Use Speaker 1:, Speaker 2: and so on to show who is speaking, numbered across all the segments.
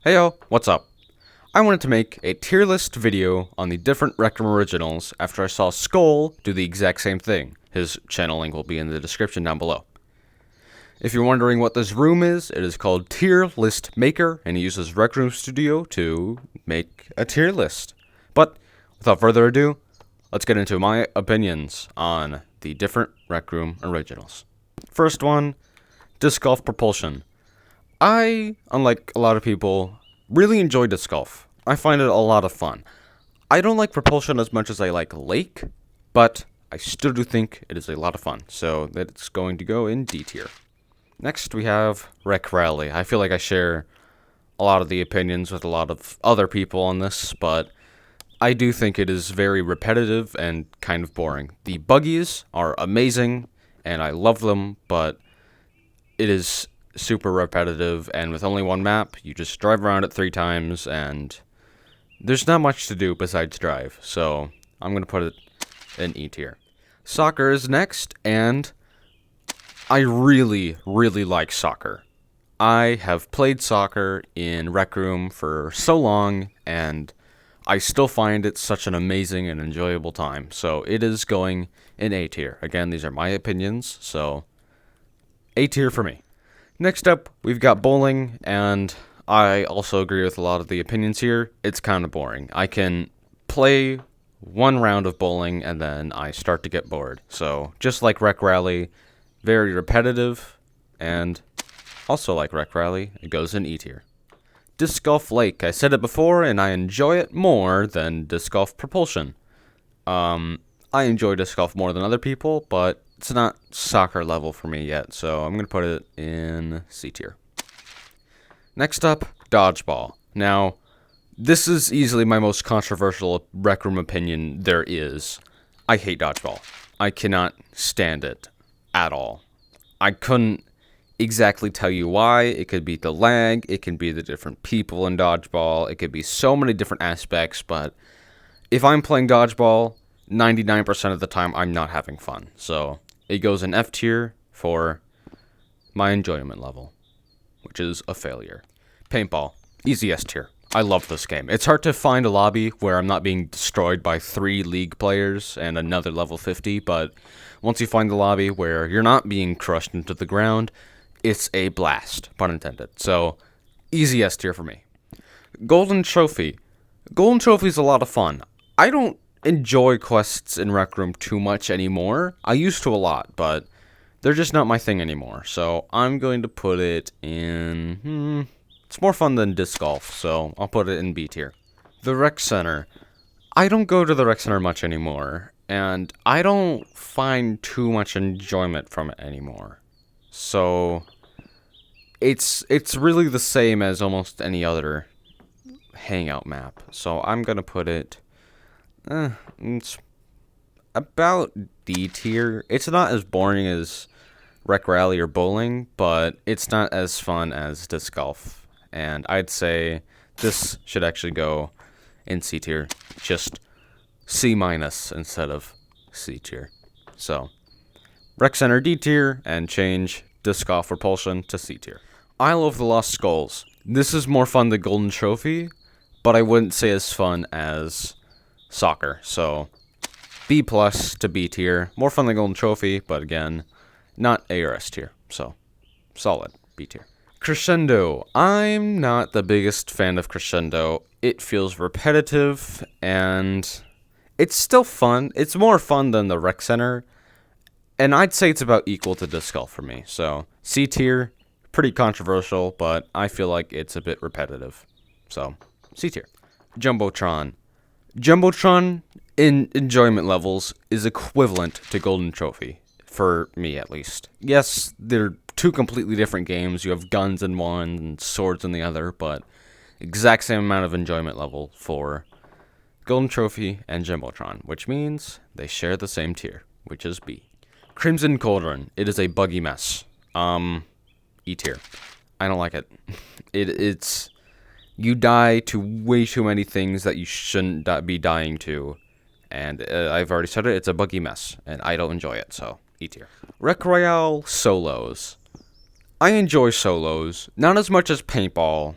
Speaker 1: Heyo, what's up? I wanted to make a tier list video on the different Rec Room originals after I saw Skull do the exact same thing. His channel link will be in the description down below. If you're wondering what this room is, it is called Tier List Maker, and he uses Rec Room Studio to make a tier list. But without further ado, let's get into my opinions on the different Rec Room originals. First one, Disc Golf Propulsion. I, unlike a lot of people, really enjoy disc golf. I find it a lot of fun. I don't like propulsion as much as I like lake, but I still do think it is a lot of fun, so it's going to go in D tier. Next, we have Rec Rally. I feel like I share a lot of the opinions with a lot of other people on this, but I do think it is very repetitive and kind of boring. The buggies are amazing, and I love them, but it is super repetitive, and with only one map, you just drive around it 3 times, and there's not much to do besides drive, so I'm going to put it in E tier. Soccer is next, and I really, really like soccer. I have played soccer in Rec Room for so long, and I still find it such an amazing and enjoyable time, so it is going in A tier. Again, these are my opinions, so A tier for me. Next up, we've got bowling, and I also agree with a lot of the opinions here. It's kind of boring. I can play one round of bowling, and then I start to get bored. So, just like Rec Rally, very repetitive, and also like Rec Rally, it goes in E tier. Disc Golf Lake. I said it before, and I enjoy it more than Disc Golf Propulsion. I enjoy Disc Golf more than other people, but it's not soccer level for me yet, so I'm going to put it in C tier. Next up, Dodgeball. Now, this is easily my most controversial Rec Room opinion there is. I hate Dodgeball. I cannot stand it at all. I couldn't exactly tell you why. It could be the lag, it can be the different people in Dodgeball, it could be so many different aspects, but if I'm playing Dodgeball, 99% of the time I'm not having fun, so it goes in F tier for my enjoyment level, which is a failure. Paintball, easy S tier. I love this game. It's hard to find a lobby where I'm not being destroyed by 3 league players and another level 50, but once you find the lobby where you're not being crushed into the ground, it's a blast, pun intended. So, easy S tier for me. Golden Trophy. Golden Trophy is a lot of fun. I don't enjoy quests in Rec Room too much anymore. I used to a lot, but they're just not my thing anymore. So I'm going to put it in... It's more fun than Disc Golf, so I'll put it in B tier. The Rec Center. I don't go to the Rec Center much anymore, and I don't find too much enjoyment from it anymore. So it's really the same as almost any other hangout map. So I'm going to put it... it's about D tier. It's not as boring as Rec Rally or bowling, but it's not as fun as Disc Golf. And I'd say this should actually go in C tier, just C- instead of C tier. So, Rec Center D tier, and change Disc Golf Propulsion to C tier. Isle of the Lost Skulls. This is more fun than Golden Trophy, but I wouldn't say as fun as soccer, so B+ to B tier. More fun than Golden Trophy, but again, not A or S tier, so solid B tier. Crescendo. I'm not the biggest fan of Crescendo. It feels repetitive, and it's still fun. It's more fun than the Rec Center, and I'd say it's about equal to Disc Golf for me, so C tier, pretty controversial, but I feel like it's a bit repetitive, so C tier. Jumbotron. Jumbotron, in enjoyment levels, is equivalent to Golden Trophy, for me at least. Yes, they're 2 completely different games. You have guns in one and swords in the other, but exact same amount of enjoyment level for Golden Trophy and Jumbotron, which means they share the same tier, which is B. Crimson Cauldron. It is a buggy mess. E tier. I don't like it. It's... You die to way too many things that you shouldn't be dying to. And I've already said it, it's a buggy mess. And I don't enjoy it, so E tier. Rec Royale Solos. I enjoy solos. Not as much as paintball.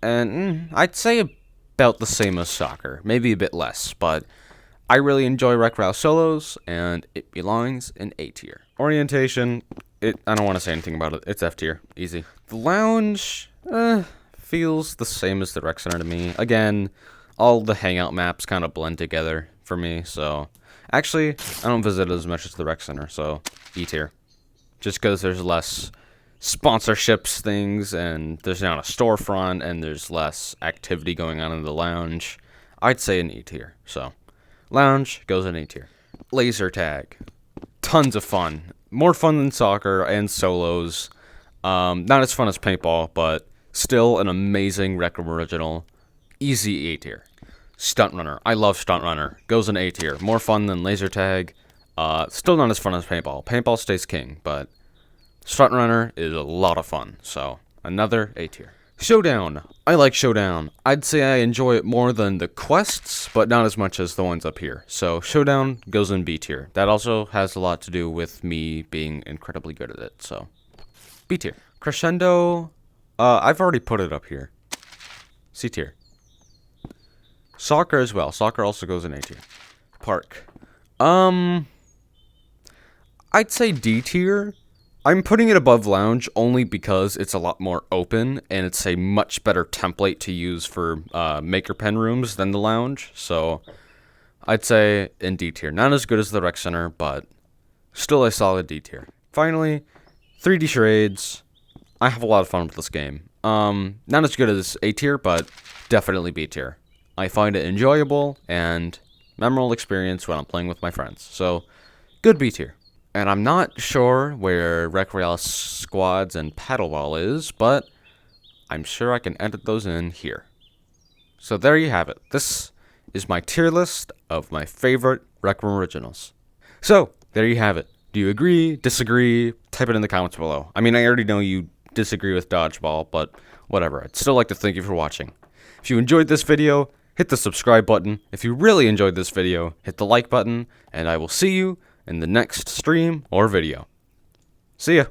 Speaker 1: and I'd say about the same as soccer, maybe a bit less, but I really enjoy Wreck-Ralph solos, and it belongs in A tier. Orientation, I don't want to say anything about it. It's F tier, easy. The lounge, feels the same as the rec center to me. Again, all the hangout maps kind of blend together for me, so actually, I don't visit as much as the rec center, so E tier. Just because there's less sponsorships things, and there's not a storefront, and there's less activity going on in the lounge. I'd say an E tier, so lounge goes in A tier. Laser tag, tons of fun. More fun than soccer and solos. Not as fun as paintball, but still an amazing Rec Room original. Easy A tier. Stunt Runner. I love Stunt Runner. Goes in A tier. More fun than laser tag. Still not as fun as paintball. Paintball stays king, but Stunt Runner is a lot of fun. So another A tier. Showdown. I like Showdown. I'd say I enjoy it more than the quests, but not as much as the ones up here. So Showdown goes in B tier. That also has a lot to do with me being incredibly good at it. So B tier. Crescendo. I've already put it up here. C tier. Soccer as well. Soccer also goes in A tier. Park. I'd say D tier. I'm putting it above lounge only because it's a lot more open and it's a much better template to use for maker pen rooms than the lounge. So I'd say in D tier. Not as good as the rec center, but still a solid D tier. Finally, 3D charades. I have a lot of fun with this game. Not as good as A tier, but definitely B tier. I find it enjoyable and memorable experience when I'm playing with my friends. So good B tier. And I'm not sure where Wreck-Ralph Squads and Paddleball is, but I'm sure I can edit those in here. So there you have it. This is my tier list of my favorite Rec Room originals. So there you have it. Do you agree, disagree? Type it in the comments below. I mean, I already know you disagree with Dodgeball, but whatever. I'd still like to thank you for watching. If you enjoyed this video, hit the subscribe button. If you really enjoyed this video, hit the like button, and I will see you in the next stream or video. See ya!